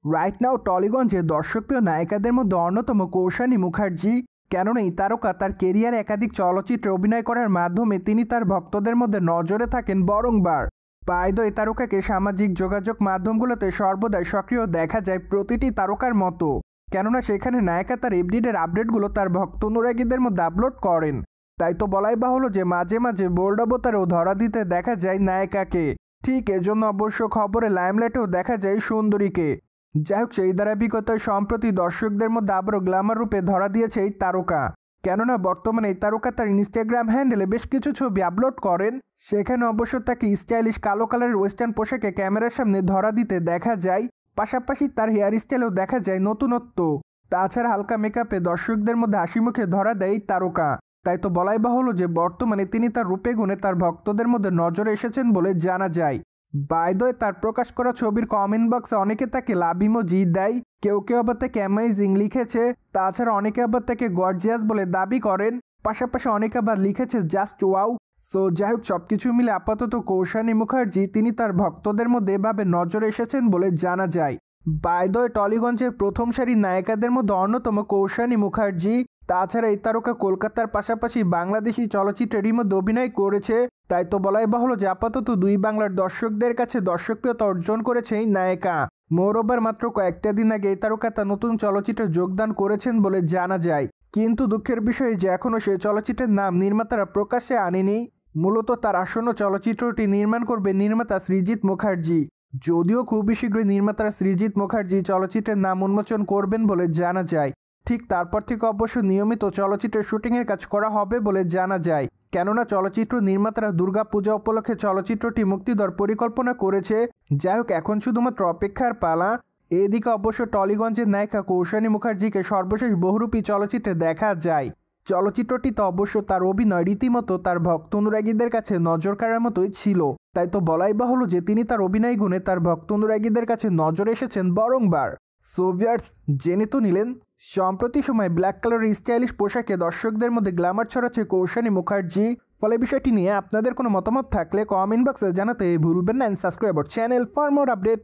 Right now টলিগঞ্জে দর্শকপ্রিয় নায়িকাদের মধ্যে অন্যতম কৌশানী মুখার্জি। কেননা এই তারকা তার কেরিয়ারে একাধিক চলচ্চিত্রে অভিনয় করার মাধ্যমে তিনি তার ভক্তদের মধ্যে নজরে থাকেন বারংবার। পাইদ এই তারকাকে সামাজিক যোগাযোগ মাধ্যমগুলোতে সর্বদাই সক্রিয় দেখা যায় প্রতিটি তারকার মতো। কেননা সেখানে নায়িকা তার এভরিডের আপডেটগুলো তার ভক্ত অনুরাগীদের মধ্যে আপলোড করেন। তাই তো বলাই বাহুল্য যে মাঝে মাঝে বোল্ড অবতারেও ধরা দিতে দেখা যায় নায়িকাকে। ঠিক এজন্য অবশ্য খবরে লাইমলাইটেও দেখা যায় সুন্দরীকে। যাই হোক, সেই ধারাবাহিকতায় সম্প্রতি দর্শকদের মধ্যে আবারও গ্ল্যামার রূপে ধরা দিয়েছে এই তারকা। কেননা বর্তমানে এই তারকা তার ইনস্টাগ্রাম হ্যান্ডেলে বেশ কিছু ছবি আপলোড করেন। সেখানে অবশ্য তাকে স্টাইলিশ কালো কালারের ওয়েস্টার্ন পোশাকে ক্যামেরার সামনে ধরা দিতে দেখা যায়। পাশাপাশি তার হেয়ার স্টাইলেও দেখা যায় নতুনত্ব। তাছাড়া হালকা মেকআপে দর্শকদের মধ্যে হাসি মুখে ধরা দেয় এই তারকা। তাই তো বলাই বাহুল্য যে বর্তমানে তিনি তার রূপে গুণে তার ভক্তদের মধ্যে নজরে এসেছেন বলে জানা যায়। বাই দ্য ওয়ে, তার প্রকাশ করা ছবির কমেন্ট বক্সে অনেকে তাকে লাভ ইমোজি দেয়, কেউ কেউ আবার তাকে অ্যামেজিং লিখেছে। তাছাড়া অনেকে আবার তাকে গর্জিয়াস বলে দাবি করেন। পাশাপাশি অনেকে আবার লিখেছে জাস্ট ওয়াও। সো যাই হোক, সবকিছু মিলে আপাতত কৌশানী মুখার্জি তিনি তার ভক্তদের মধ্যে এভাবে নজরে এসেছেন বলে জানা যায়। বাই দ্য ওয়ে, টলিগঞ্জের প্রথম সারির নায়িকাদের মধ্যে অন্যতম কৌশানী মুখার্জি। তাছাড়া এই তারকা কলকাতার পাশাপাশি বাংলাদেশি চলচ্চিত্রেরই মধ্যে অভিনয় করেছে। তাই তো বলাই বাহুল্য যে আপাতত দুই বাংলার দর্শকদের কাছে দর্শকপ্রিয়তা অর্জন করেছে এই নায়িকা। মোরওভার মাত্র কয়েকটা দিন আগে এই তারকা তার নতুন চলচ্চিত্রে যোগদান করেছেন বলে জানা যায়। কিন্তু দুঃখের বিষয় যে এখনও সেই চলচ্চিত্রের নাম নির্মাতারা প্রকাশ্যে আনেনি। মূলত তার আসন্ন চলচ্চিত্রটি নির্মাণ করবে নির্মাতা সৃজিত মুখার্জি। যদিও খুবই শীঘ্রই নির্মাতারা সৃজিত মুখার্জি চলচ্চিত্রের নাম উন্মোচন করবেন বলে জানা যায়। ঠিক তারপর থেকে অবশ্য নিয়মিত চলচ্চিত্রের শুটিংয়ের কাজ করা হবে বলে জানা যায়। কেননা চলচ্চিত্র নির্মাতারা দুর্গাপূজা উপলক্ষে চলচ্চিত্রটি মুক্তি দেওয়ার পরিকল্পনা করেছে। যাই হোক, এখন শুধুমাত্র অপেক্ষার পালা। এদিকে অবশ্য টলিগঞ্জের নায়িকা কৌশানী মুখার্জিকে সর্বশেষ বহুরূপী চলচ্চিত্রে দেখা যায়। চলচ্চিত্রটিতে অবশ্য তার অভিনয় রীতিমতো তার ভক্ত অনুরাগীদের কাছে নজর কাড়ার মতোই ছিল। তাই তো বলাই বাহুল্য যে তিনি তার অভিনয় গুণে তার ভক্ত অনুরাগীদের কাছে নজরে এসেছেন বারংবার। সো ভিউয়ার্স, জেনে তো নিলেন সম্প্রতি সময় ব্ল্যাক কালারের স্টাইলিশ পোশাকে দর্শকদের মধ্যে গ্ল্যামার ছড়াচ্ছে কৌশানী মুখার্জি। ফলে বিষয়টি নিয়ে আপনাদের কোনো মতামত থাকলে কমেন্ট বক্সে জানাতে ভুলবেন না। Subscribe our channel for more update.